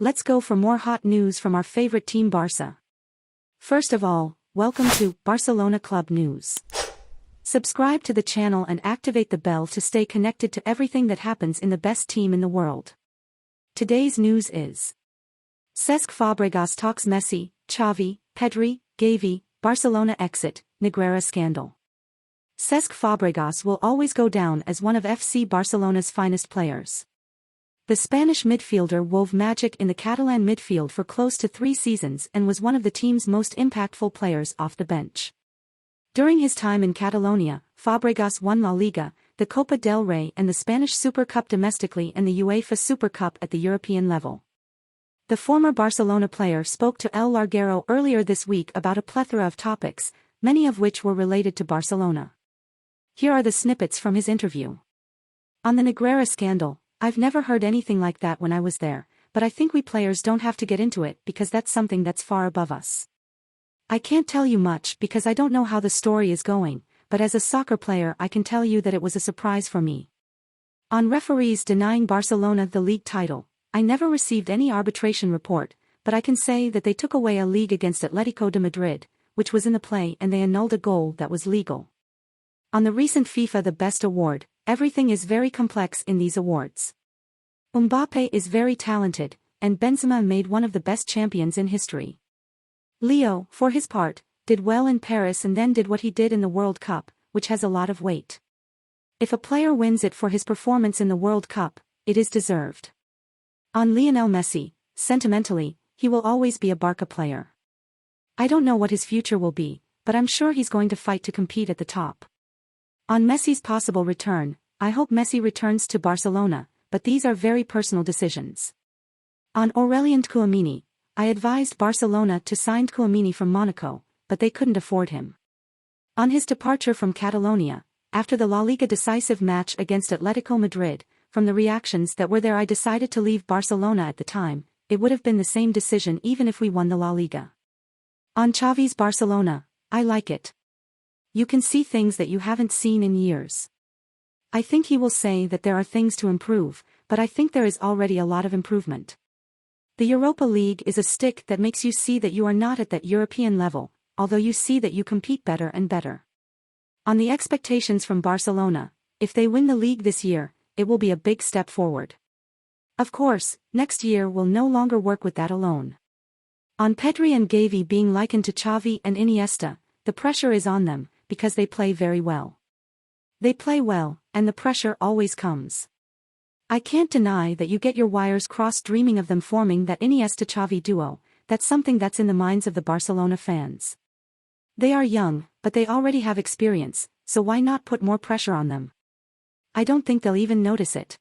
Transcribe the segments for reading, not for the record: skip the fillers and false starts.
Let's go for more hot news from our favorite team Barca. First of all, welcome to Barcelona Club News. Subscribe to the channel and activate the bell to stay connected to everything that happens in the best team in the world. Today's news is Cesc Fabregas talks MESSI, XAVI, PEDRI, GAVI, Barcelona exit, Negreira scandal. Cesc Fabregas will always go down as one of FC Barcelona's finest players. The Spanish midfielder wove magic in the Catalan midfield for close to 3 seasons and was one of the team's most impactful players off the bench. During his time in Catalonia, Fabregas won La Liga, the Copa del Rey and the Spanish Super Cup domestically and the UEFA Super Cup at the European level. The former Barcelona player spoke to El Larguero earlier this week about a plethora of topics, many of which were related to Barcelona. Here are the snippets from his interview. On the Negreira scandal, I've never heard anything like that when I was there, but I think we players don't have to get into it because that's something that's far above us. I can't tell you much because I don't know how the story is going, but as a soccer player I can tell you that it was a surprise for me. On referees denying Barcelona the league title, I never received any arbitration report, but I can say that they took away a league against Atletico de Madrid, which was in the play, and they annulled a goal that was legal. On the recent FIFA The Best Award, everything is very complex in these awards. Mbappé is very talented, and Benzema made one of the best champions in history. Leo, for his part, did well in Paris and then did what he did in the World Cup, which has a lot of weight. If a player wins it for his performance in the World Cup, it is deserved. On Lionel Messi, sentimentally, he will always be a Barca player. I don't know what his future will be, but I'm sure he's going to fight to compete at the top. On Messi's possible return, I hope Messi returns to Barcelona, but these are very personal decisions. On Aurelien Tchouaméni, I advised Barcelona to sign Tchouaméni from Monaco, but they couldn't afford him. On his departure from Catalonia, after the La Liga decisive match against Atletico Madrid, from the reactions that were there I decided to leave Barcelona at the time. It would have been the same decision even if we won the La Liga. On Xavi's Barcelona, I like it. You can see things that you haven't seen in years. I think he will say that there are things to improve, but I think there is already a lot of improvement. The Europa League is a stick that makes you see that you are not at that European level, although you see that you compete better and better. On the expectations from Barcelona, if they win the league this year, it will be a big step forward. Of course, next year will no longer work with that alone. On PEDRI and GAVI being likened to XAVI and Iniesta, the pressure is on them, because they play very well. They play well, and the pressure always comes. I can't deny that you get your wires crossed dreaming of them forming that Iniesta-XAVI duo. That's something that's in the minds of the Barcelona fans. They are young, but they already have experience, so why not put more pressure on them? I don't think they'll even notice it.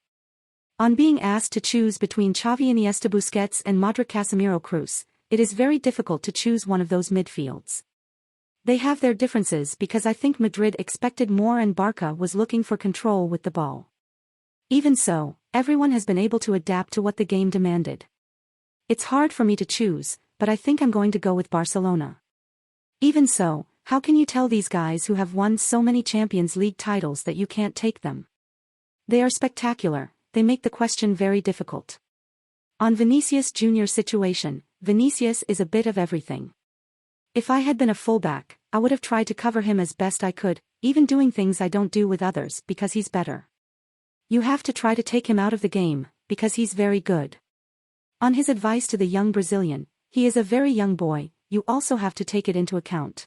On being asked to choose between XAVI Iniesta Busquets and Modric Casemiro Cruz, it is very difficult to choose one of those midfields. They have their differences because I think Madrid expected more and Barca was looking for control with the ball. Even so, everyone has been able to adapt to what the game demanded. It's hard for me to choose, but I think I'm going to go with Barcelona. Even so, how can you tell these guys who have won so many Champions League titles that you can't take them? They are spectacular, they make the question very difficult. On Vinicius Jr.'s situation, Vinicius is a bit of everything. If I had been a fullback, I would have tried to cover him as best I could, even doing things I don't do with others because he's better. You have to try to take him out of the game, because he's very good. On his advice to the young Brazilian, he is a very young boy, you also have to take it into account.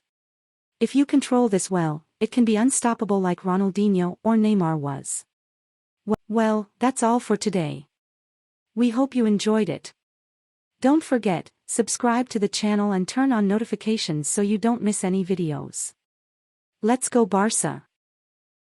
If you control this well, it can be unstoppable like Ronaldinho or Neymar was. Well, that's all for today. We hope you enjoyed it. Don't forget, subscribe to the channel and turn on notifications so you don't miss any videos. Let's go Barca!